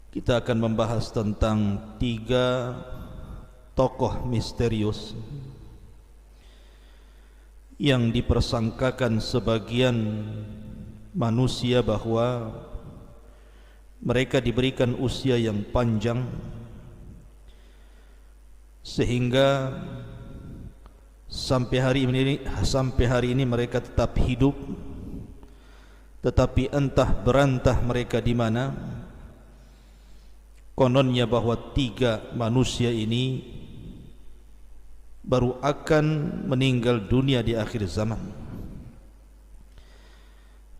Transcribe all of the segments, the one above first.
Kita akan membahas tentang 3 tokoh misterius yang dipersangkakan sebagian manusia bahwa mereka diberikan usia yang panjang sehingga sampai hari ini mereka tetap hidup, tetapi entah berantah mereka di mana. Kononnya bahwa 3 manusia ini baru akan meninggal dunia di akhir zaman.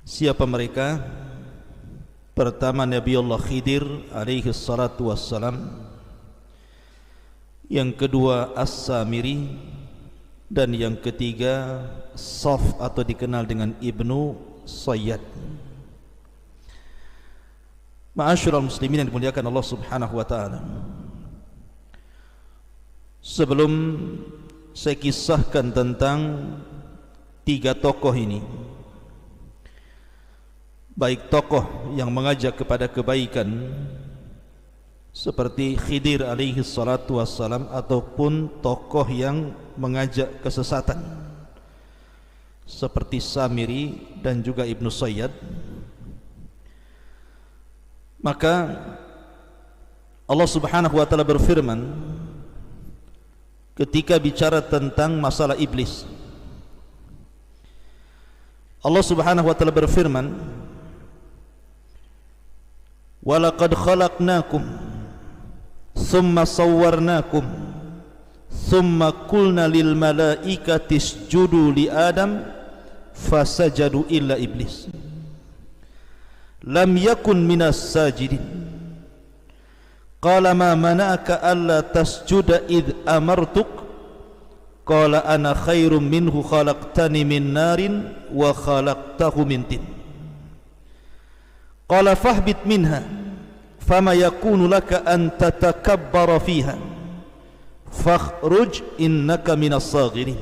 Siapa mereka? Pertama, Nabiullah Khidir alaihi salatu wassalam. Yang kedua, As-Samiri. Dan yang ketiga, Saf atau dikenal dengan Ibnu Sayyad. Ma'asyiral muslimin yang dimuliakan Allah Subhanahu wa taala. Sebelum saya kisahkan tentang 3 tokoh ini, baik tokoh yang mengajak kepada kebaikan seperti Khidir alaihi salatu wassalam ataupun tokoh yang mengajak kesesatan seperti Samiri dan juga Ibnu Sayyad, maka Allah Subhanahu wa taala berfirman ketika bicara tentang masalah iblis. Allah Subhanahu wa taala berfirman, "Walaqad khalaqnakum thumma sawwarnakum thumma qulna lil malaikati isjudu li Adam fasajadu illa iblis lam yakun minas sajidin qala ma mana'aka alla tasjuda id amartuk qala ana khairum minhu khalaqtani min narin wa khalaqtahu min tin qala fahbit minha fama yakunu laka an tatakabbara fiha fakhruj innaka minas saghirin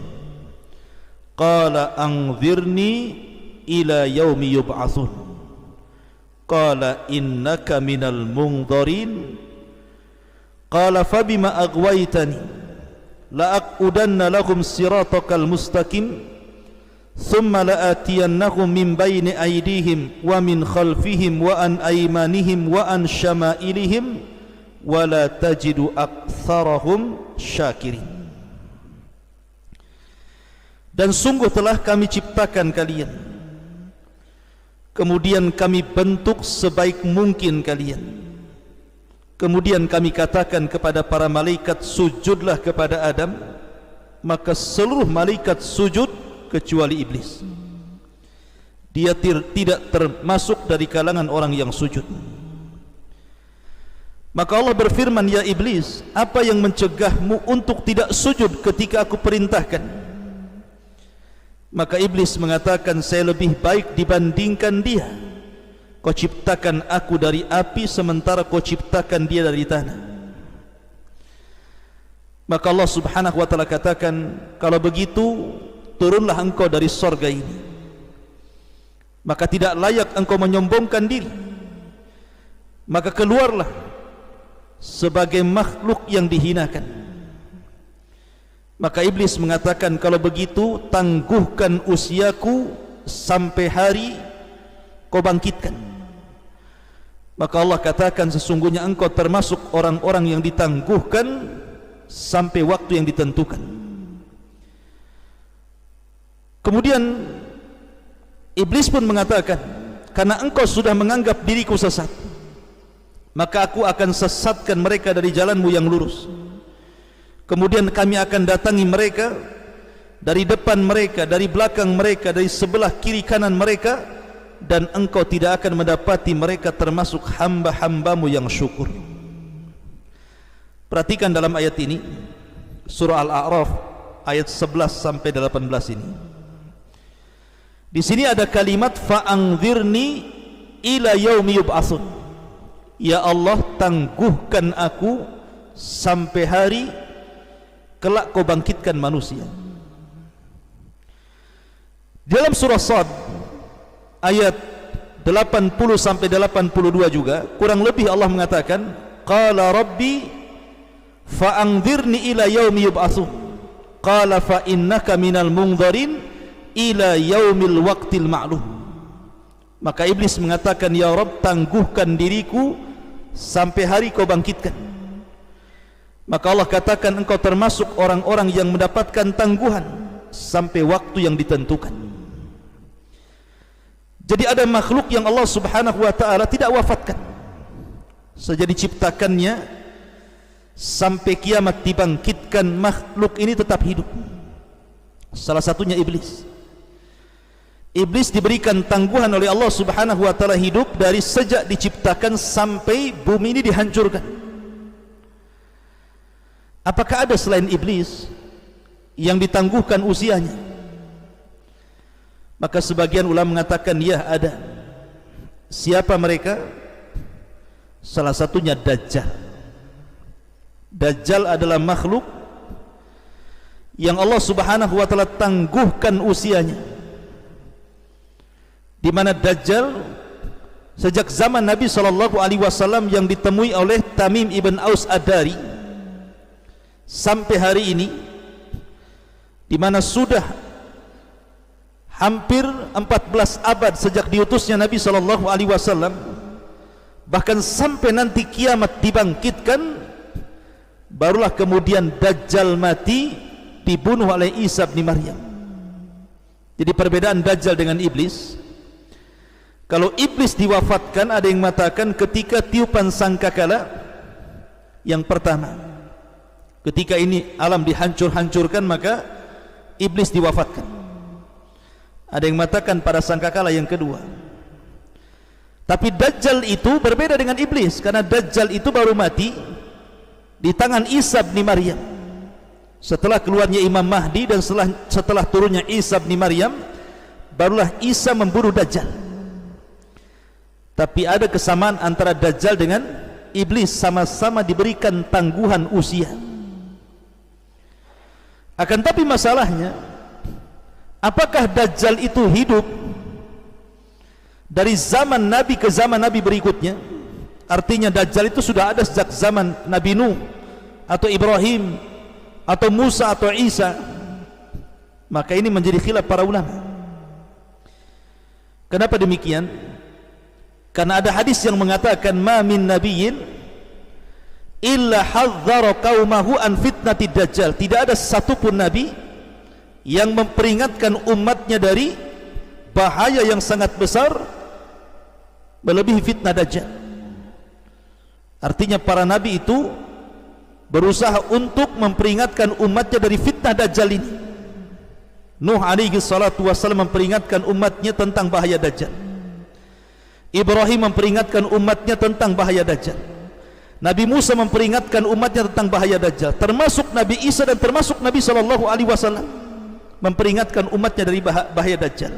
qala anzirni ila yaumi yub'atsun qala innaka minal munzirin qala fabima aghwaytani la aqudanna lahum siratakal mustaqim thumma la'atiyannahum min bayni aydihim wa min khalfihim wa an aymanihim wa an syama'ilihim wa la tajidu aktsarahum syakirin. Dan sungguh telah kami ciptakan kalian, kemudian kami bentuk sebaik mungkin kalian, kemudian kami katakan kepada para malaikat, sujudlah kepada Adam, maka seluruh malaikat sujud kecuali iblis. Dia tidak termasuk dari kalangan orang yang sujud. Maka Allah berfirman, ya iblis, apa yang mencegahmu untuk tidak sujud ketika aku perintahkan? Maka iblis mengatakan, saya lebih baik dibandingkan dia. Kau ciptakan aku dari api sementara kau ciptakan dia dari tanah. Maka Allah Subhanahu wa taala katakan, kalau begitu turunlah engkau dari sorga ini, maka tidak layak engkau menyombongkan diri, maka keluarlah sebagai makhluk yang dihinakan. Maka iblis mengatakan, kalau begitu tangguhkan usiaku sampai hari kau bangkitkan. Maka Allah katakan, sesungguhnya engkau termasuk orang-orang yang ditangguhkan sampai waktu yang ditentukan. Kemudian iblis pun mengatakan, karena engkau sudah menganggap diriku sesat, maka aku akan sesatkan mereka dari jalanmu yang lurus. Kemudian kami akan datangi mereka dari depan mereka, dari belakang mereka, dari sebelah kiri kanan mereka, dan engkau tidak akan mendapati mereka termasuk hamba-hambamu yang syukur. Perhatikan dalam ayat ini, surah Al-A'raf ayat 11 sampai 18 ini. Di sini ada kalimat fa'anzirni ila yaumi yub'atsun. Ya Allah, tangguhkan aku sampai hari kelak kau bangkitkan manusia. Dalam surah Sad ayat 80 sampai 82 juga kurang lebih Allah mengatakan qala rabbi fa'anzirni ila yaumi yub'atsun qala fa innaka minal munzirin ila yaumil waqtil ma'lum. Maka iblis mengatakan, ya Rabb, tangguhkan diriku sampai hari kau bangkitkan. Maka Allah katakan, engkau termasuk orang-orang yang mendapatkan tangguhan sampai waktu yang ditentukan. Jadi ada makhluk yang Allah subhanahu wa ta'ala tidak wafatkan, sejak diciptakannya sampai kiamat dibangkitkan, makhluk ini tetap hidup. Salah satunya iblis. Iblis diberikan tangguhan oleh Allah subhanahu wa ta'ala hidup dari sejak diciptakan sampai bumi ini dihancurkan. Apakah ada selain iblis yang ditangguhkan usianya? Maka sebagian ulama mengatakan, ya, ada. Siapa mereka? Salah satunya Dajjal. Dajjal adalah makhluk yang Allah subhanahu wa ta'ala tangguhkan usianya, di mana Dajjal sejak zaman Nabi SAW yang ditemui oleh Tamim ibn Aus Ad-Dari sampai hari ini, di mana sudah hampir 14 abad sejak diutusnya Nabi SAW, bahkan sampai nanti kiamat dibangkitkan, barulah kemudian Dajjal mati, dibunuh oleh Isa bin Maryam. Jadi perbedaan Dajjal dengan iblis, kalau iblis diwafatkan, ada yang mengatakan ketika tiupan sangkakala yang pertama, ketika ini alam dihancurkan, maka iblis diwafatkan. Ada yang mengatakan pada sangkakala yang kedua. Tapi Dajjal itu berbeda dengan iblis, karena Dajjal itu baru mati di tangan Isa bin Maryam setelah keluarnya Imam Mahdi, dan setelah turunnya Isa bin Maryam, barulah Isa membunuh Dajjal. Tapi ada kesamaan antara Dajjal dengan iblis, sama-sama diberikan tangguhan usia. Akan tapi masalahnya, apakah Dajjal itu hidup dari zaman Nabi ke zaman Nabi berikutnya? Artinya Dajjal itu sudah ada sejak zaman Nabi Nuh atau Ibrahim atau Musa atau Isa? Maka ini menjadi khilaf para ulama. Kenapa demikian? Karena ada hadis yang mengatakan, ma min nabiyyin illa hadzara qaumahu an fitnatid dajjal. Tidak ada satupun nabi yang memperingatkan umatnya dari bahaya yang sangat besar melebihi fitnah Dajjal. Artinya para nabi itu berusaha untuk memperingatkan umatnya dari fitnah Dajjal ini. Nuh alaihi salatu wassalam memperingatkan umatnya tentang bahaya Dajjal. Ibrahim memperingatkan umatnya tentang bahaya Dajjal. Nabi Musa memperingatkan umatnya tentang bahaya Dajjal. Termasuk Nabi Isa dan termasuk Nabi SAW memperingatkan umatnya dari bahaya Dajjal.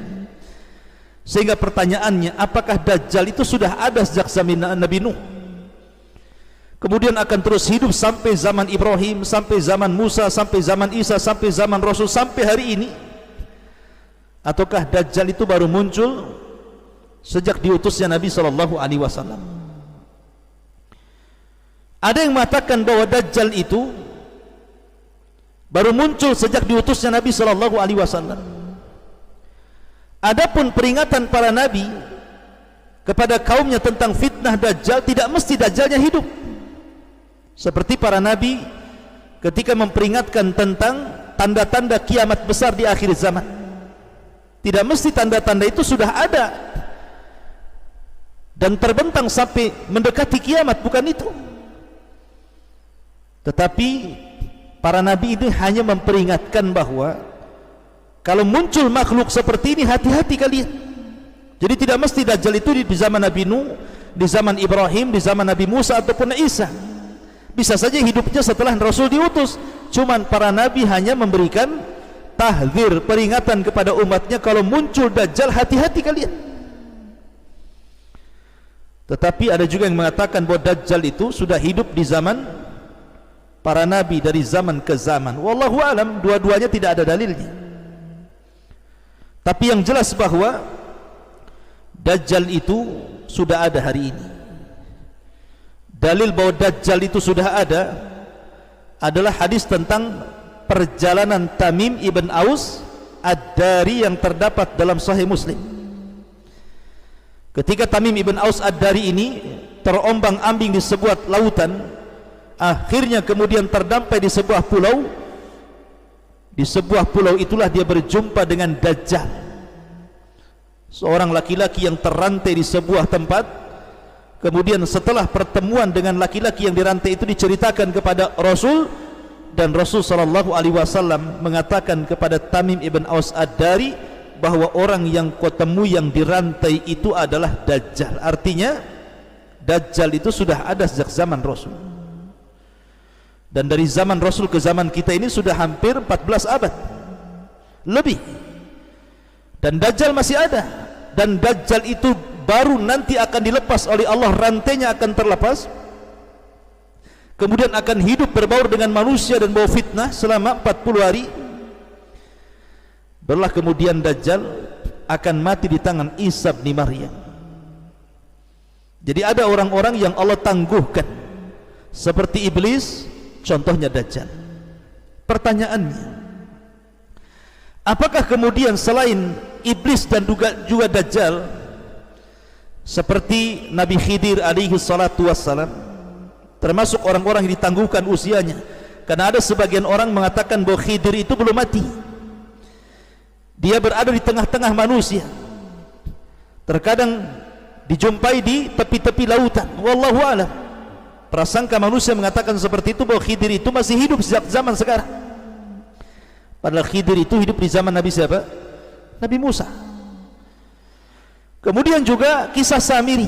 Sehingga pertanyaannya, apakah Dajjal itu sudah ada sejak zaman Nabi Nuh, kemudian akan terus hidup sampai zaman Ibrahim, sampai zaman Musa, sampai zaman Isa, sampai zaman Rasul, sampai hari ini? Ataukah Dajjal itu baru muncul sejak diutusnya Nabi SAW? Ada yang mengatakan bahwa Dajjal itu baru muncul sejak diutusnya Nabi SAW. Adapun peringatan para nabi kepada kaumnya tentang fitnah Dajjal, tidak mesti Dajjalnya hidup. Seperti para nabi ketika memperingatkan tentang tanda-tanda kiamat besar di akhir zaman, tidak mesti tanda-tanda itu sudah ada dan terbentang sampai mendekati kiamat, bukan itu. Tetapi para nabi ini hanya memperingatkan bahwa kalau muncul makhluk seperti ini, hati-hati kalian. Jadi tidak mesti Dajjal itu di zaman Nabi Nuh, di zaman Ibrahim, di zaman Nabi Musa ataupun Isa. Bisa saja hidupnya setelah Rasul diutus. Cuman para nabi hanya memberikan tahdzir, peringatan kepada umatnya, kalau muncul Dajjal, hati-hati kalian. Tetapi ada juga yang mengatakan bahwa Dajjal itu sudah hidup di zaman para nabi, dari zaman ke zaman. Wallahu alam, dua-duanya tidak ada dalilnya. Tapi yang jelas bahwa Dajjal itu sudah ada hari ini. Dalil bahwa Dajjal itu sudah ada adalah hadis tentang perjalanan Tamim ibn Aus Ad-Dari yang terdapat dalam Sahih Muslim. Ketika Tamim ibn Aus Ad-Dari ini terombang-ambing di sebuah lautan, akhirnya kemudian terdampai di sebuah pulau. Di sebuah pulau itulah dia berjumpa dengan Dajjal, seorang laki-laki yang terrantai di sebuah tempat. Kemudian setelah pertemuan dengan laki-laki yang dirantai itu diceritakan kepada Rasul, dan Rasul sallallahu alaihi wasallam mengatakan kepada Tamim ibn Aus Ad-Dari bahwa orang yang kau temui yang dirantai itu adalah Dajjal. Artinya Dajjal itu sudah ada sejak zaman Rasul, dan dari zaman Rasul ke zaman kita ini sudah hampir 14 abad lebih, dan Dajjal masih ada. Dan Dajjal itu baru nanti akan dilepas oleh Allah, rantainya akan terlepas, kemudian akan hidup berbaur dengan manusia dan bawa fitnah selama 40 hari. Barulah kemudian Dajjal akan mati di tangan Isa bin Maryam. Jadi ada orang-orang yang Allah tangguhkan seperti iblis, contohnya Dajjal. Pertanyaannya, apakah kemudian selain iblis dan juga Dajjal seperti Nabi Khidir alaihi salatu wassalam termasuk orang-orang yang ditangguhkan usianya? Karena ada sebagian orang mengatakan bahwa Khidir itu belum mati, dia berada di tengah-tengah manusia, terkadang dijumpai di tepi-tepi lautan. Wallahu a'lam. Prasangka manusia mengatakan seperti itu, bahwa Khidir itu masih hidup sejak zaman sekarang, padahal Khidir itu hidup di zaman Nabi siapa? Nabi Musa. Kemudian juga kisah Samiri,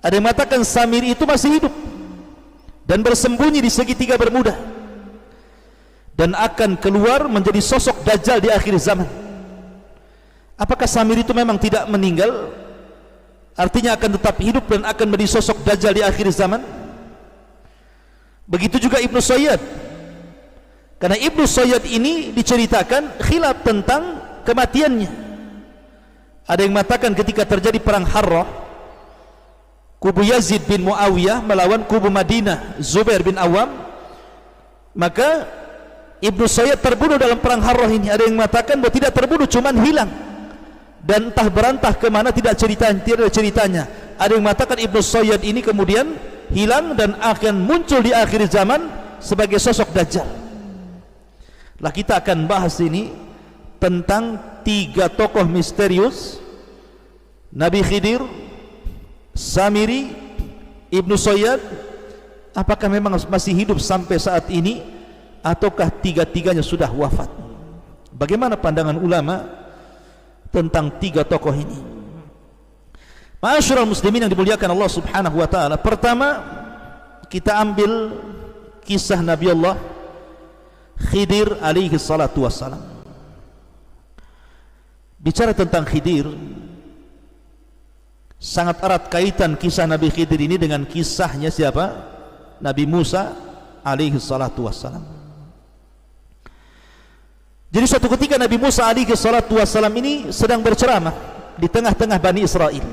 ada yang mengatakan Samiri itu masih hidup dan bersembunyi di segitiga Bermuda, dan akan keluar menjadi sosok Dajjal di akhir zaman. Apakah Samiri itu memang tidak meninggal, artinya akan tetap hidup dan akan menjadi sosok Dajjal di akhir zaman? Begitu juga Ibnu Sayyad, karena Ibnu Sayyad ini diceritakan khilaf tentang kematiannya. Ada yang mengatakan ketika terjadi perang Harrah, kubu Yazid bin Muawiyah melawan kubu Madinah Zubair bin Awam, maka Ibnu Sayyad terbunuh dalam perang Harrah ini. Ada yang mengatakan bahwa tidak terbunuh, cuman hilang, dan entah berantah kemana, tidak ada ceritanya. Ada yang mengatakan Ibnu Sayyad ini kemudian hilang dan akan muncul di akhir zaman sebagai sosok Dajjal. Lah kita akan bahas ini tentang 3 tokoh misterius, Nabi Khidir, Samiri, Ibnu Sayyad. Apakah memang masih hidup sampai saat ini, ataukah 3-tiganya sudah wafat? Bagaimana pandangan ulama tentang 3 tokoh ini? Ma'asyiral muslimin yang dimuliakan Allah subhanahu wa ta'ala, pertama kita ambil kisah Nabi Allah Khidir alaihi salatu wassalam. Bicara tentang Khidir, sangat erat kaitan kisah Nabi Khidir ini dengan kisahnya siapa? Nabi Musa alaihi salatu wassalam. Jadi suatu ketika Nabi Musa alaihi salatu wassalam ini sedang berceramah di tengah-tengah Bani Israel.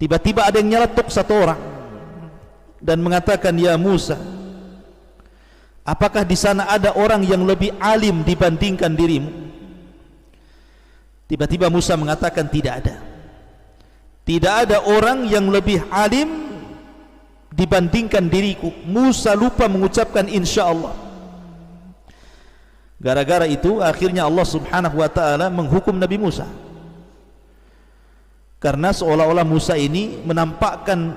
Tiba-tiba ada yang nyeletuk satu orang dan mengatakan, "Ya Musa, apakah di sana ada orang yang lebih alim dibandingkan dirimu?" Tiba-tiba Musa mengatakan, tidak ada. Tidak ada orang yang lebih alim dibandingkan diriku. Musa lupa mengucapkan insyaallah. Gara-gara itu akhirnya Allah subhanahu wa ta'ala menghukum Nabi Musa, karena seolah-olah Musa ini menampakkan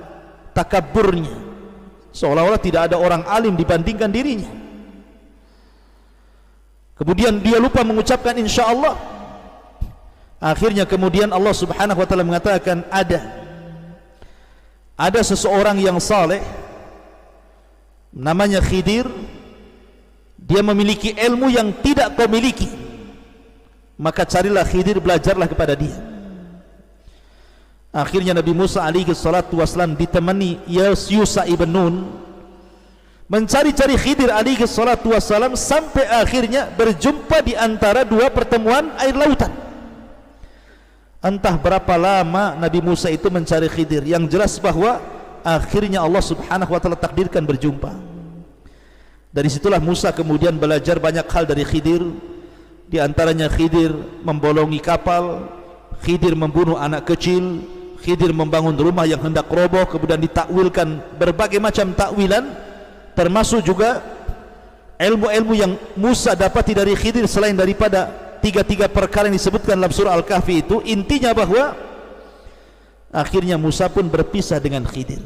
takaburnya, seolah-olah tidak ada orang alim dibandingkan dirinya. Kemudian dia lupa mengucapkan insyaallah. Akhirnya kemudian Allah subhanahu wa ta'ala mengatakan, ada seseorang yang saleh namanya Khidir, dia memiliki ilmu yang tidak kau miliki, maka carilah Khidir, belajarlah kepada dia. Akhirnya Nabi Musa alaihi salatu wassalam ditemani Yusha ibn Nun mencari-cari Khidir alaihi salatu wassalam, sampai akhirnya berjumpa di antara 2 pertemuan air lautan. Entah berapa lama Nabi Musa itu mencari Khidir. Yang jelas bahwa akhirnya Allah subhanahu wa ta'ala takdirkan berjumpa. Dari situlah Musa kemudian belajar banyak hal dari Khidir. Di antaranya Khidir membolongi kapal, Khidir membunuh anak kecil, Khidir membangun rumah yang hendak roboh, kemudian ditakwilkan berbagai macam takwilan, termasuk juga ilmu-ilmu yang Musa dapati dari Khidir selain daripada tiga-tiga perkara yang disebutkan dalam surah Al-Kahfi itu. Intinya bahwa akhirnya Musa pun berpisah dengan Khidir.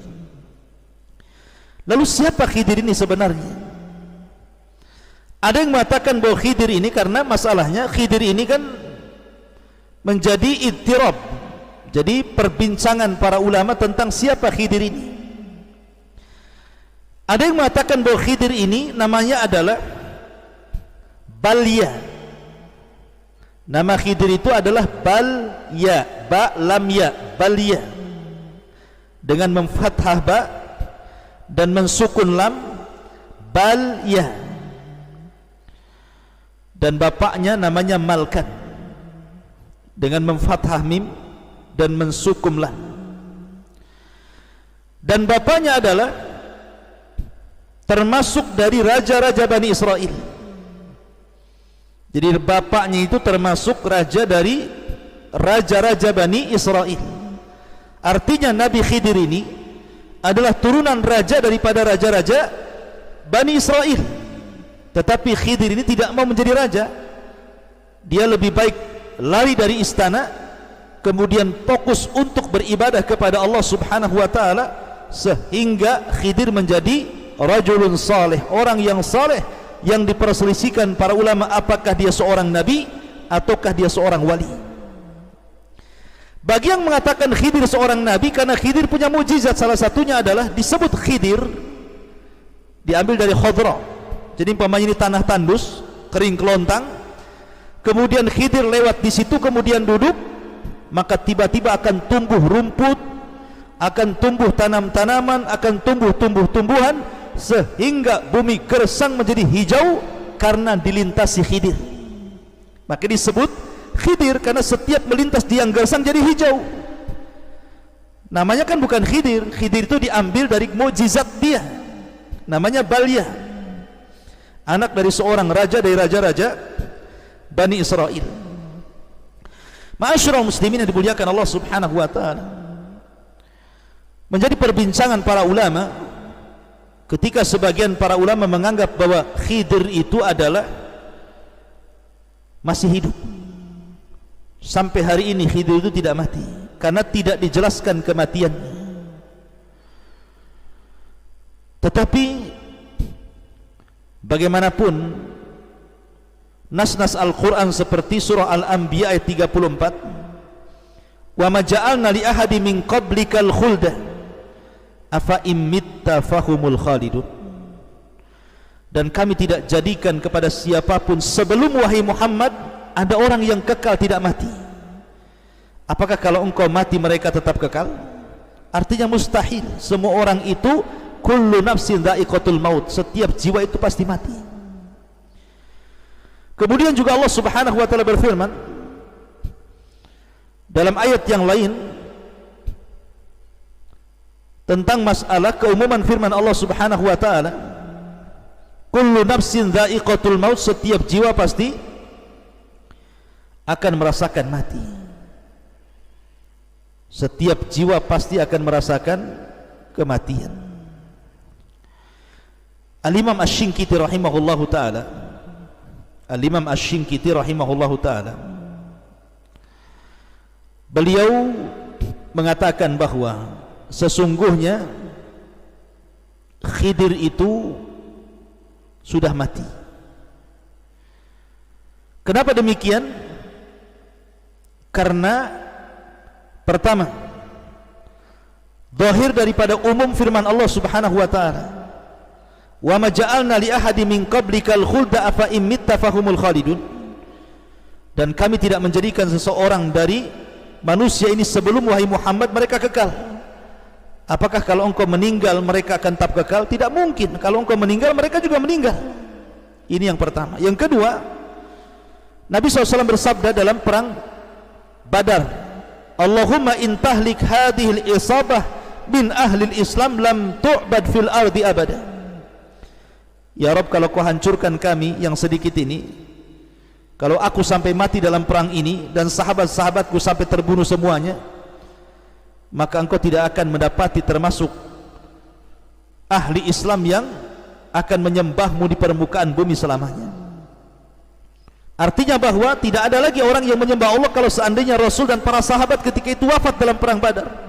Lalu siapa Khidir ini sebenarnya? Ada yang mengatakan bahwa Khidir ini, karena masalahnya Khidir ini kan menjadi ittirab, jadi perbincangan para ulama tentang siapa Khidir ini. Ada yang mengatakan bahwa Khidir ini namanya adalah Balya. Nama Khidir itu adalah Balya, ba lam ya, Balya, dengan memfathah ba dan mensukun lam, Balya. Dan bapaknya namanya Malkan dengan memfathah mim dan mensukum lam. Dan bapaknya adalah termasuk dari raja-raja Bani Israel. Jadi bapaknya itu termasuk raja dari raja-raja Bani Israel. Artinya Nabi Khidir ini adalah turunan raja daripada raja-raja Bani Israel. Tetapi Khidir ini tidak mau menjadi raja. Dia lebih baik lari dari istana, kemudian fokus untuk beribadah kepada Allah subhanahu wa ta'ala, sehingga Khidir menjadi rajulun saleh, orang yang saleh, yang diperselisihkan para ulama apakah dia seorang nabi ataukah dia seorang wali. Bagi yang mengatakan Khidir seorang nabi, karena Khidir punya mukjizat, salah satunya adalah disebut Khidir diambil dari khadra. Jadi umpamanya ini tanah tandus, kering kelontang, kemudian Khidir lewat di situ, kemudian duduk, maka tiba-tiba akan tumbuh rumput, akan tumbuh tanam-tanaman, akan tumbuh tumbuh-tumbuhan, sehingga bumi gersang menjadi hijau karena dilintasi Khidir. Maka disebut Khidir karena setiap melintas di yang gersang jadi hijau. Namanya kan bukan Khidir. Khidir itu diambil dari mukjizat dia, namanya Balya, anak dari seorang raja dari raja-raja Bani Israel. Ma'asyiral muslimin yang dimuliakan Allah subhanahu wa ta'ala, menjadi perbincangan para ulama ketika sebagian para ulama menganggap bahwa Khidir itu adalah masih hidup. Sampai hari ini Khidir itu tidak mati karena tidak dijelaskan kematiannya. Tetapi bagaimanapun nas-nas Al-Quran seperti surah Al-Anbiya ayat 34, wa ma ja'alna li ahadi min qablikal khulda afa immitta fahumul khalidun, dan kami tidak jadikan kepada siapapun sebelum wahai Muhammad ada orang yang kekal tidak mati. Apakah kalau engkau mati mereka tetap kekal? Artinya mustahil. Semua orang itu kullu nafsin dha'iqatul maut, setiap jiwa itu pasti mati. Kemudian juga Allah subhanahu wa ta'ala berfirman dalam ayat yang lain tentang masalah keumuman firman Allah subhanahu wa ta'ala, kullu nafsin dha'iqatul maut, setiap jiwa pasti akan merasakan mati. Setiap jiwa pasti akan merasakan kematian. Al-Imam Asy-Syinkiti rahimahullahu ta'ala, Al-Imam Asy-Syinkiti rahimahullahu ta'ala, beliau mengatakan bahwa sesungguhnya Khidir itu sudah mati. Kenapa demikian? Karena pertama, zahir daripada umum firman Allah subhanahu wa ta'ala, wa ma ja'alna li ahadi min qablikal khulda afa immitta fahumul khalidun, dan kami tidak menjadikan seseorang dari manusia ini sebelum wahai Muhammad mereka kekal. Apakah kalau engkau meninggal mereka akan tetap kekal? Tidak mungkin. Kalau engkau meninggal mereka juga meninggal. Ini yang pertama. Yang kedua, Nabi SAW bersabda dalam perang Badar Allahumma in tahlik hadhil isabah min ahli Islam lam tu'bad fil ardi abada. Ya Rabb, kalau kau hancurkan kami yang sedikit ini, kalau aku sampai mati dalam perang ini dan sahabat-sahabatku sampai terbunuh semuanya, maka engkau tidak akan mendapati termasuk ahli Islam yang akan menyembahmu di permukaan bumi selamanya. Artinya bahwa tidak ada lagi orang yang menyembah Allah kalau seandainya Rasul dan para sahabat ketika itu wafat dalam perang Badar.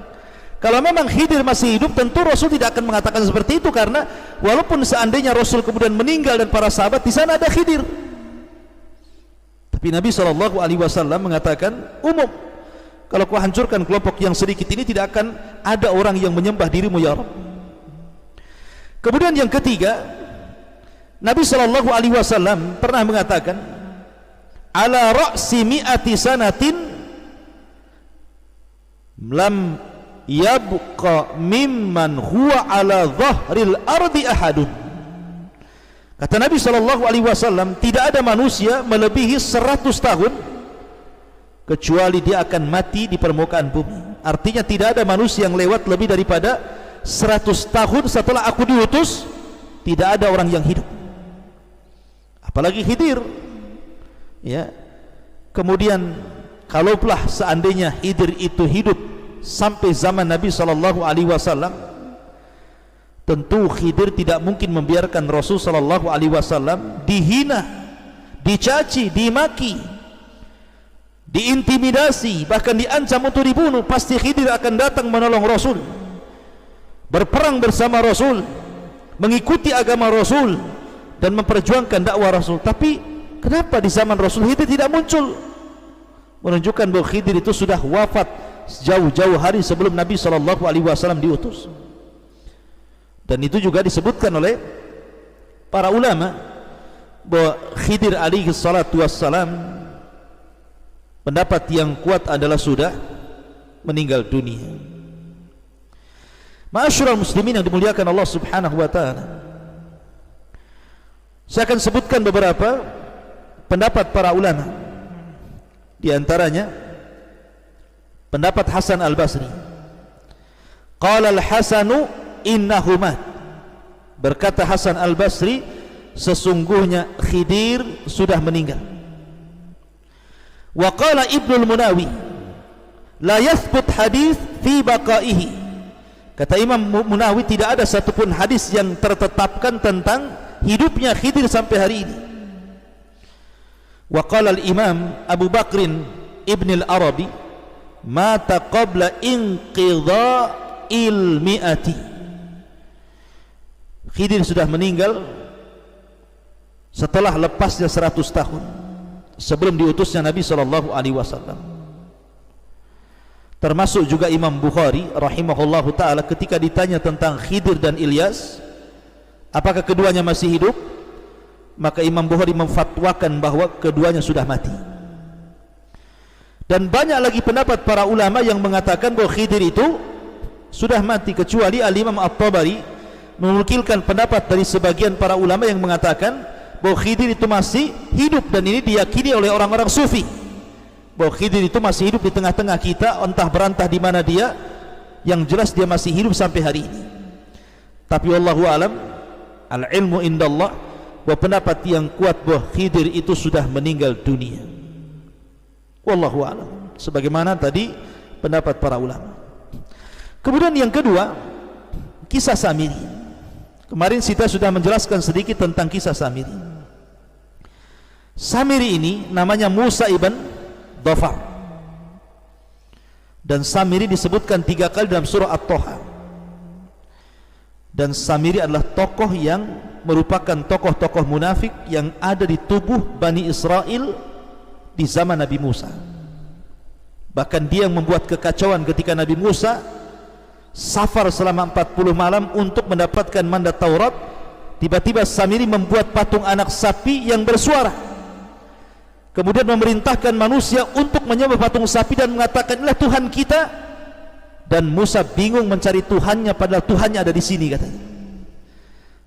Kalau memang Khidir masih hidup, tentu Rasul tidak akan mengatakan seperti itu, karena walaupun seandainya Rasul kemudian meninggal dan para sahabat, di sana ada Khidir. Tapi Nabi SAW mengatakan umum, kalau kau hancurkan kelompok yang sedikit ini, tidak akan ada orang yang menyembah dirimu ya Rabb. Kemudian yang ketiga, Nabi SAW pernah mengatakan, ala ra'si mi'ati sanatin lam yabqa mimman huwa ala dhahril ardi ahadun. Kata Nabi SAW, tidak ada manusia melebihi 100 tahun kecuali dia akan mati di permukaan bumi. Artinya tidak ada manusia yang lewat lebih daripada 100 tahun setelah aku diutus, tidak ada orang yang hidup, apalagi Khidir, ya. Kemudian kalaulah seandainya Khidir itu hidup sampai zaman Nabi SAW, tentu Khidir tidak mungkin membiarkan Rasul SAW dihina, dicaci, dimaki, diintimidasi, bahkan diancam untuk dibunuh. Pasti Khidir akan datang menolong Rasul, berperang bersama Rasul, mengikuti agama Rasul dan memperjuangkan dakwah Rasul. Tapi kenapa di zaman Rasul Khidir tidak muncul? Menunjukkan bahwa Khidir itu sudah wafat jauh-jauh hari sebelum Nabi SAW diutus. Dan itu juga disebutkan oleh para ulama bahwa Khidir alaihi salatu wassalam, pendapat yang kuat adalah sudah meninggal dunia. Ma'asyiral muslimin yang dimuliakan Allah Subhanahu wa taala, saya akan sebutkan beberapa pendapat para ulama. Di antaranya pendapat Hasan Al-Basri. Qala Al-Hasanu innahu mat. Berkata Hasan Al-Basri, sesungguhnya Khidir sudah meninggal. Wa qala Ibnu Munawi la yathbut hadis fi baqaihi. Kata Imam Munawi, tidak ada satupun hadis yang tertetapkan tentang hidupnya Khidir sampai hari ini. Wa qala al-Imam Abu Bakrin Ibn al-Arabi mata qabla inqidha'il mi'ati. Khidir sudah meninggal setelah lepasnya 100 tahun sebelum diutusnya Nabi SAW. Termasuk juga Imam Bukhari rahimahullahu ta'ala ketika ditanya tentang Khidir dan Ilyas, apakah keduanya masih hidup, maka Imam Bukhari memfatwakan bahwa keduanya sudah mati. Dan banyak lagi pendapat para ulama yang mengatakan bahwa Khidir itu sudah mati, kecuali Al-Imam At-Tabari menukilkan pendapat dari sebagian para ulama yang mengatakan bahwa Khidir itu masih hidup, dan ini diyakini oleh orang-orang sufi bahwa Khidir itu masih hidup di tengah-tengah kita, entah berantah di mana dia, yang jelas dia masih hidup sampai hari ini. Tapi wallahu alam, al-ilmu indallah, bahwa pendapat yang kuat bahwa Khidir itu sudah meninggal dunia. Wallahu alam, sebagaimana tadi pendapat para ulama. Kemudian yang kedua, kisah Samiri. Kemarin kita sudah menjelaskan sedikit tentang kisah Samiri. Samiri ini namanya Musa ibn Dhafar, dan Samiri disebutkan 3 kali dalam surah At-Taha. Dan Samiri adalah tokoh yang merupakan tokoh-tokoh munafik yang ada di tubuh Bani Israel di zaman Nabi Musa. Bahkan dia yang membuat kekacauan ketika Nabi Musa safar selama 40 malam untuk mendapatkan mandat Taurat. Tiba-tiba Samiri membuat patung anak sapi yang bersuara, kemudian memerintahkan manusia untuk menyembah patung sapi dan mengatakan, inilah Tuhan kita. Dan Musa bingung mencari Tuhannya, padahal Tuhannya ada di sini, katanya.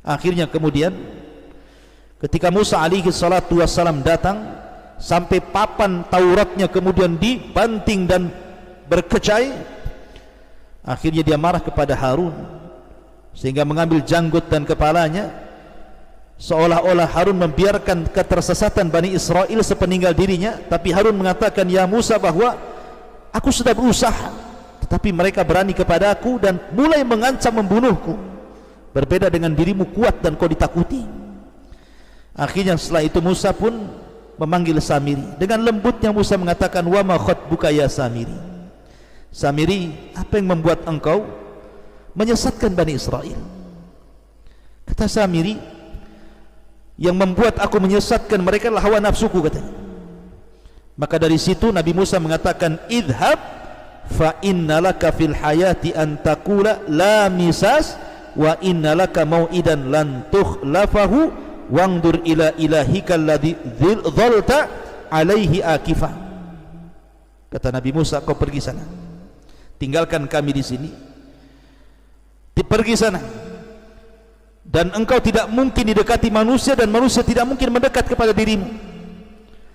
Akhirnya kemudian ketika Musa alaihi salatu wassalam datang, sampai papan Tauratnya kemudian dibanting dan berkecai. Akhirnya dia marah kepada Harun sehingga mengambil janggut dan kepalanya, seolah-olah Harun membiarkan ketersesatan Bani Israel sepeninggal dirinya. Tapi Harun mengatakan, ya Musa, bahwa aku sudah berusaha, tetapi mereka berani kepada aku dan mulai mengancam membunuhku. Berbeda dengan dirimu, kuat dan kau ditakuti. Akhirnya setelah itu Musa pun memanggil Samiri. Dengan lembutnya Musa mengatakan, wa ma khatbuka ya Samiri. Samiri, apa yang membuat engkau menyesatkan Bani Israel? Kata Samiri, yang membuat aku menyesatkan mereka adalah hawa nafsuku, katanya. Maka dari situ Nabi Musa mengatakan, idhab fa innalaka fil hayati an taqula la misas wa innalaka mau'idan lan tukhlafahu wangdur ila ilahika alladhi dhalta alaihi akifah. Kata Nabi Musa, kau pergi sana, tinggalkan kami di sini, pergi sana, dan engkau tidak mungkin didekati manusia dan manusia tidak mungkin mendekat kepada dirimu.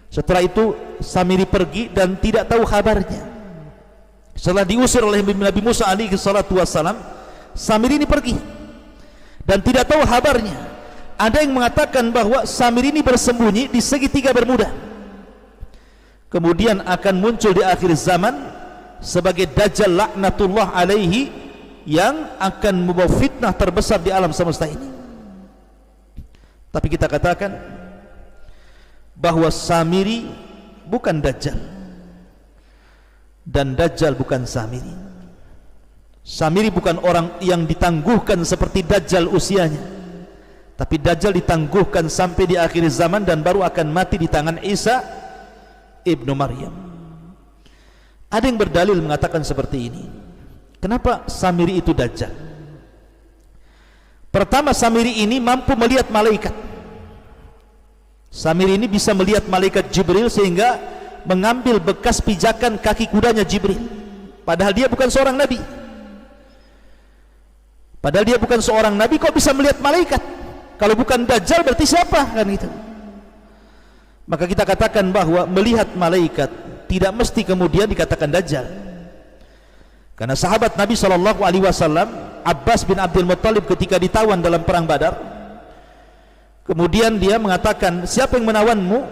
Setelah itu Samiri pergi dan tidak tahu kabarnya. Setelah diusir oleh Nabi Musa alaihi salatu wassalam, Samiri ini pergi dan tidak tahu kabarnya. Ada yang mengatakan bahwa Samiri ini bersembunyi di segitiga Bermuda. Kemudian akan muncul di akhir zaman sebagai Dajjal laknatullah alaihi, yang akan membawa fitnah terbesar di alam semesta ini. Tapi kita katakan bahwa Samiri bukan Dajjal dan Dajjal bukan Samiri. Samiri bukan orang yang ditangguhkan seperti Dajjal usianya, tapi Dajjal ditangguhkan sampai di akhir zaman dan baru akan mati di tangan Isa ibnu Maryam. Ada yang berdalil mengatakan seperti ini. Kenapa Samiri itu Dajjal? Pertama, Samiri ini mampu melihat malaikat. Samiri ini bisa melihat malaikat Jibril sehingga mengambil bekas pijakan kaki kudanya Jibril. Padahal dia bukan seorang nabi. Padahal dia bukan seorang nabi, kok bisa melihat malaikat? Kalau bukan Dajjal berarti siapa? Kan gitu. Maka kita katakan bahwa melihat malaikat tidak mesti kemudian dikatakan Dajjal. Karena sahabat Nabi SAW, Abbas bin Abdul Muttalib, ketika ditawan dalam perang Badar, kemudian dia mengatakan, siapa yang menawanmu?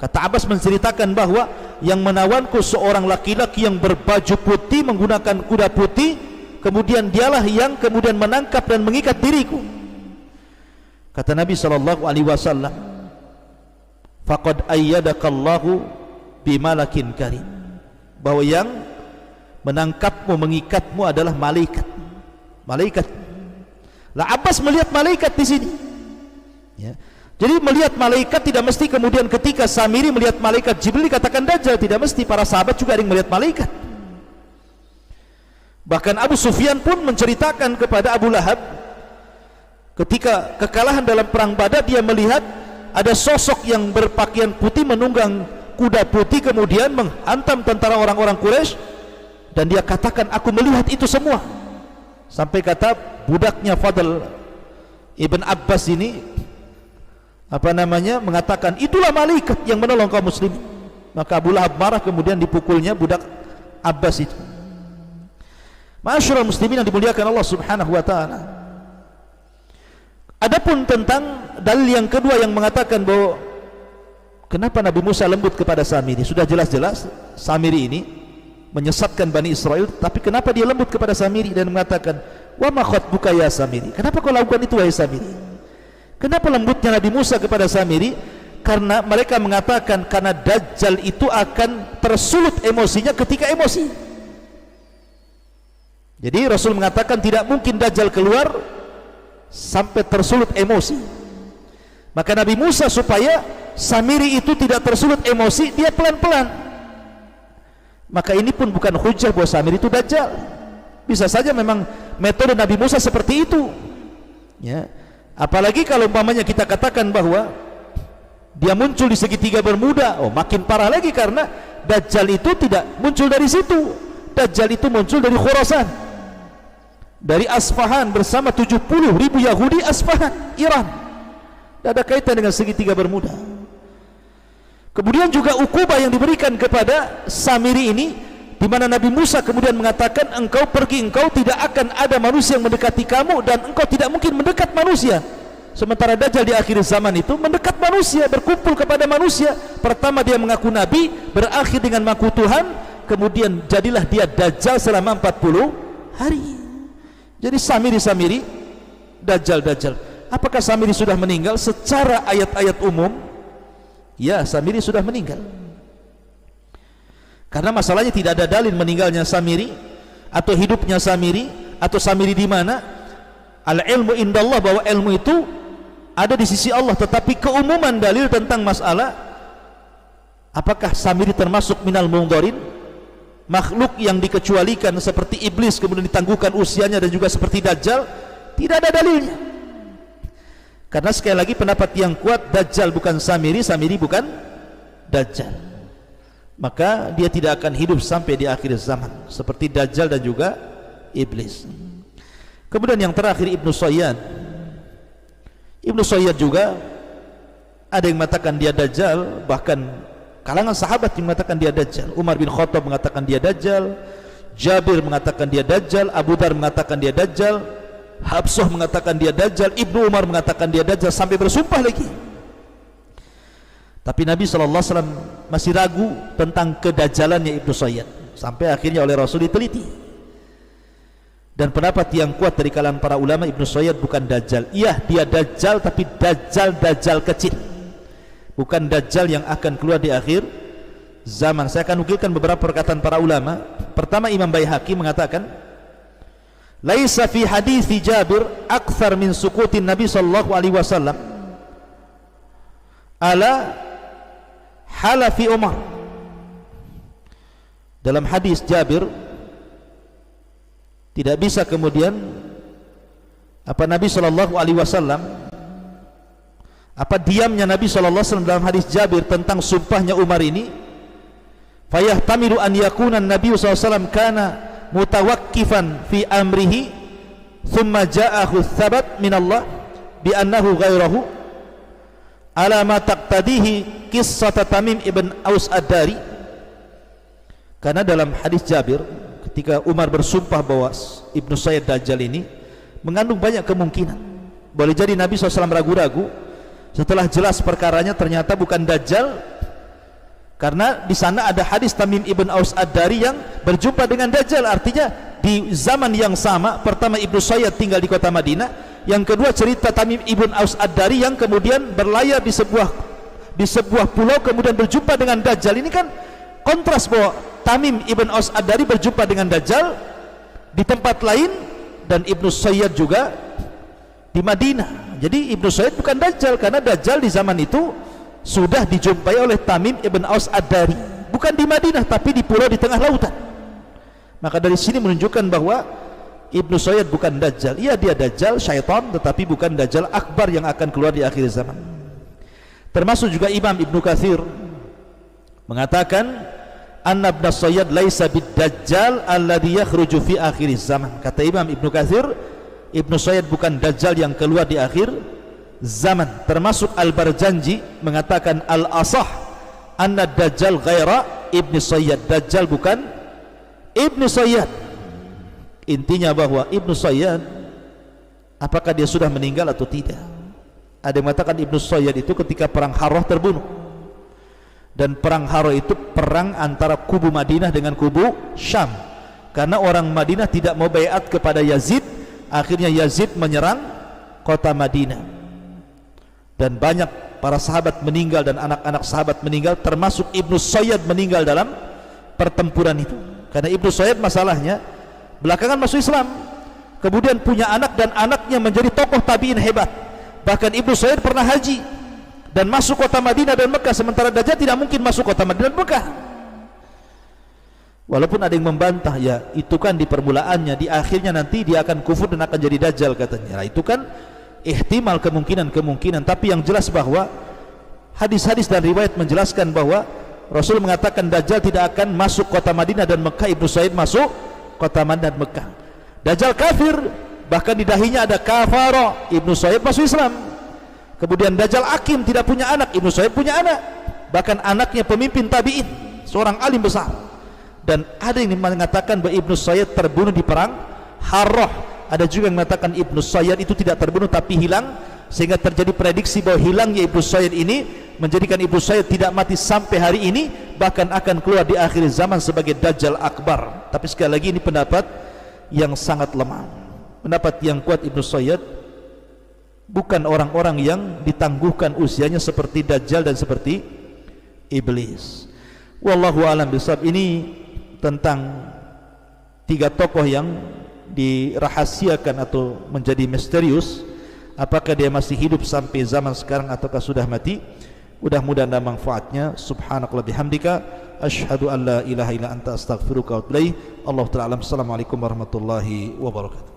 Kata Abbas menceritakan bahwa yang menawanku seorang laki-laki yang berbaju putih, menggunakan kuda putih, kemudian dialah yang kemudian menangkap dan mengikat diriku. Kata Nabi SAW, faqad ayyadakallahu bimalakin karim, bahwa yang menangkapmu, mengikatmu adalah malaikat. Malaikat. Lah Abbas melihat malaikat di sini. Ya. Jadi melihat malaikat tidak mesti kemudian ketika Samiri melihat malaikat Jibril dikatakan Dajjal, tidak mesti. Para sahabat juga ada yang melihat malaikat. Bahkan Abu Sufyan pun menceritakan kepada Abu Lahab, ketika kekalahan dalam perang Badar, dia melihat ada sosok yang berpakaian putih menunggang kuda putih kemudian menghantam tentara orang-orang Quraisy. Dan dia katakan, aku melihat itu semua. Sampai kata budaknya Fadl Ibn Abbas ini, mengatakan, itulah malaikat yang menolong kaum muslimin. Maka Abu Lahab marah, kemudian dipukulnya budak Abbas itu. Ma'asyiral muslimin yang dimuliakan Allah Subhanahu wa taala. Adapun tentang dalil yang kedua yang mengatakan bahwa kenapa Nabi Musa lembut kepada Samiri, sudah jelas-jelas Samiri ini menyesatkan Bani Israel, tapi kenapa dia lembut kepada Samiri dan mengatakan, wa ma khatbuka ya Samiri, kenapa kau lakukan itu wahai Samiri? Kenapa lembutnya Nabi Musa kepada Samiri? Karena mereka mengatakan karena Dajjal itu akan tersulut emosinya ketika emosi. Jadi Rasul mengatakan tidak mungkin Dajjal keluar sampai tersulut emosi. Maka Nabi Musa supaya Samiri itu tidak tersulut emosi, dia pelan-pelan. Maka ini pun bukan hujah bahwa Samiri itu Dajjal. Bisa saja memang metode Nabi Musa seperti itu, ya. Apalagi kalau umpamanya kita katakan bahwa dia muncul di segitiga Bermuda, oh makin parah lagi, karena Dajjal itu tidak muncul dari situ. Dajjal itu muncul dari Khurasan, dari Asfahan bersama 70.000 Yahudi Asfahan, Iran. Tidak ada kaitan dengan segitiga Bermuda. Kemudian juga ukubah yang diberikan kepada Samiri ini di mana Nabi Musa kemudian mengatakan, engkau pergi, engkau tidak akan ada manusia yang mendekati kamu dan engkau tidak mungkin mendekat manusia. Sementara Dajjal di akhir zaman itu mendekat manusia, berkumpul kepada manusia. Pertama dia mengaku Nabi, berakhir dengan mengaku Tuhan, kemudian jadilah dia Dajjal selama 40 hari. Jadi Samiri, Dajjal. Apakah Samiri sudah meninggal? Secara ayat-ayat umum, ya, Samiri sudah meninggal. Karena masalahnya tidak ada dalil meninggalnya Samiri atau hidupnya Samiri atau Samiri di mana. Al-ilmu indallah, bahwa ilmu itu ada di sisi Allah, tetapi keumuman dalil tentang masalah apakah Samiri termasuk minal mungdarin, makhluk yang dikecualikan seperti iblis kemudian ditangguhkan usianya, dan juga seperti Dajjal, tidak ada dalilnya. Karena sekali lagi pendapat yang kuat, Dajjal bukan Samiri, Samiri bukan Dajjal, maka dia tidak akan hidup sampai di akhir zaman seperti Dajjal dan juga iblis. Kemudian yang terakhir Ibnu Sayyad. Ibnu Sayyad juga ada yang mengatakan dia Dajjal, bahkan kalangan sahabat yang mengatakan dia Dajjal. Umar bin Khattab mengatakan dia Dajjal, Jabir mengatakan dia Dajjal, Abu Dar mengatakan dia Dajjal, Habsah mengatakan dia Dajjal, Ibnu Umar mengatakan dia Dajjal, sampai bersumpah lagi. Tapi Nabi SAW masih ragu tentang kedajjalannya Ibnu Sayyad, sampai akhirnya oleh Rasul diteliti. Dan pendapat yang kuat dari kalangan para ulama, Ibnu Sayyad bukan Dajjal. Iya, dia Dajjal, tapi Dajjal kecil, bukan Dajjal yang akan keluar di akhir zaman. Saya akan nukilkan beberapa perkataan para ulama. Pertama, Imam Baihaqi mengatakan, laisa fi hadithi Jabir akthar min sukutin Nabi sallallahu alaihi wasallam ala halafi Umar. Dalam hadis Jabir tidak bisa kemudian Nabi sallallahu alaihi wasallam, diamnya Nabi sallallahu alaihi wasallam dalam hadis Jabir tentang sumpahnya Umar ini, fayahtamilu an yakuna Nabi sallallahu alaihi wasallam kana mutawakkifan fi amrihi thumma ja'ahu thabat min Allah bi annahu ghairahu ala ma taqtadihi qissat Tamim ibn Aus ad-Dari. Karena dalam hadis Jabir ketika Umar bersumpah bahwa Ibnu Sayyad Dajjal ini mengandung banyak kemungkinan. Boleh jadi Nabi SAW ragu-ragu, setelah jelas perkaranya ternyata bukan Dajjal, karena di sana ada hadis Tamim ibn Aus ad-Dari yang berjumpa dengan Dajjal. Artinya di zaman yang sama, pertama Ibnu Sayyad tinggal di kota Madinah, yang kedua cerita Tamim ibn Aus ad-Dari yang kemudian berlayar di sebuah pulau kemudian berjumpa dengan Dajjal. Ini kan kontras bahwa Tamim ibn Aus ad-Dari berjumpa dengan Dajjal di tempat lain dan Ibnu Sayyad juga di Madinah. Jadi Ibnu Sayyad bukan Dajjal, karena Dajjal di zaman itu sudah dijumpai oleh Tamim ibn Aus ad-Dari, bukan di Madinah tapi di pulau di tengah lautan. Maka dari sini menunjukkan bahwa Ibnu Sayyad bukan Dajjal. Iya, dia Dajjal syaitan, tetapi bukan Dajjal akbar yang akan keluar di akhir zaman. Termasuk juga Imam Ibnu Katsir mengatakan anna Ibnu Sayyad laisa bid-Dajjal alladhi yakhruju fi akhir zaman. Kata Imam Ibnu Katsir, Ibnu Sayyad bukan Dajjal yang keluar di akhir zaman. Termasuk Al-Barjanji mengatakan al-asah anna Dajjal ghaira Ibnu Sayyad. Dajjal bukan Ibnu Sayyad. Intinya bahwa Ibnu Sayyad, apakah dia sudah meninggal atau tidak? Ada yang mengatakan Ibnu Sayyad itu ketika perang Harrah terbunuh, dan perang Harrah itu perang antara kubu Madinah dengan kubu Syam, karena orang Madinah tidak mau baiat kepada Yazid. Akhirnya Yazid menyerang kota Madinah, dan banyak para sahabat meninggal dan anak-anak sahabat meninggal, termasuk Ibnu Sayyad meninggal dalam pertempuran itu. Karena Ibnu Sayyad masalahnya belakangan masuk Islam, kemudian punya anak dan anaknya menjadi tokoh tabi'in hebat. Bahkan Ibnu Sayyad pernah haji dan masuk kota Madinah dan Mekah, sementara Dajjal tidak mungkin masuk kota Madinah dan Mekah. Walaupun ada yang membantah, ya itu kan di permulaannya, di akhirnya nanti dia akan kufur dan akan jadi Dajjal katanya. Nah, itu kan ihtimal, kemungkinan. Tapi yang jelas bahwa hadis-hadis dan riwayat menjelaskan bahwa Rasul mengatakan Dajjal tidak akan masuk kota Madinah dan Mekah. Ibnu Sayyad masuk kota Madinah dan Mekah. Dajjal kafir, bahkan di dahinya ada kafara. Ibnu Sayyad masuk Islam. Kemudian Dajjal akim, tidak punya anak. Ibnu Sayyad punya anak, bahkan anaknya pemimpin tabi'in, seorang alim besar. Dan ada yang mengatakan bahwa Ibnu Sayyad terbunuh di perang Harrah. Ada juga yang mengatakan Ibnu Sayyad itu tidak terbunuh tapi hilang, sehingga terjadi prediksi bahwa hilangnya Ibnu Sayyad ini menjadikan Ibnu Sayyad tidak mati sampai hari ini, bahkan akan keluar di akhir zaman sebagai Dajjal Akbar. Tapi sekali lagi ini pendapat yang sangat lemah. Pendapat yang kuat, Ibnu Sayyad bukan orang-orang yang ditangguhkan usianya seperti Dajjal dan seperti Iblis. Wallahu a'lam bishawab. Ini tentang 3 tokoh yang dirahasiakan atau menjadi misterius, apakah dia masih hidup sampai zaman sekarang ataukah sudah mati. Mudah-mudahan ada manfaatnya. Subhanakallah bihamdika asyhadu an la ilaha illa anta astaghfiruka wa atubu ilaik. Allahu ta'ala. Assalamualaikum warahmatullahi wabarakatuh.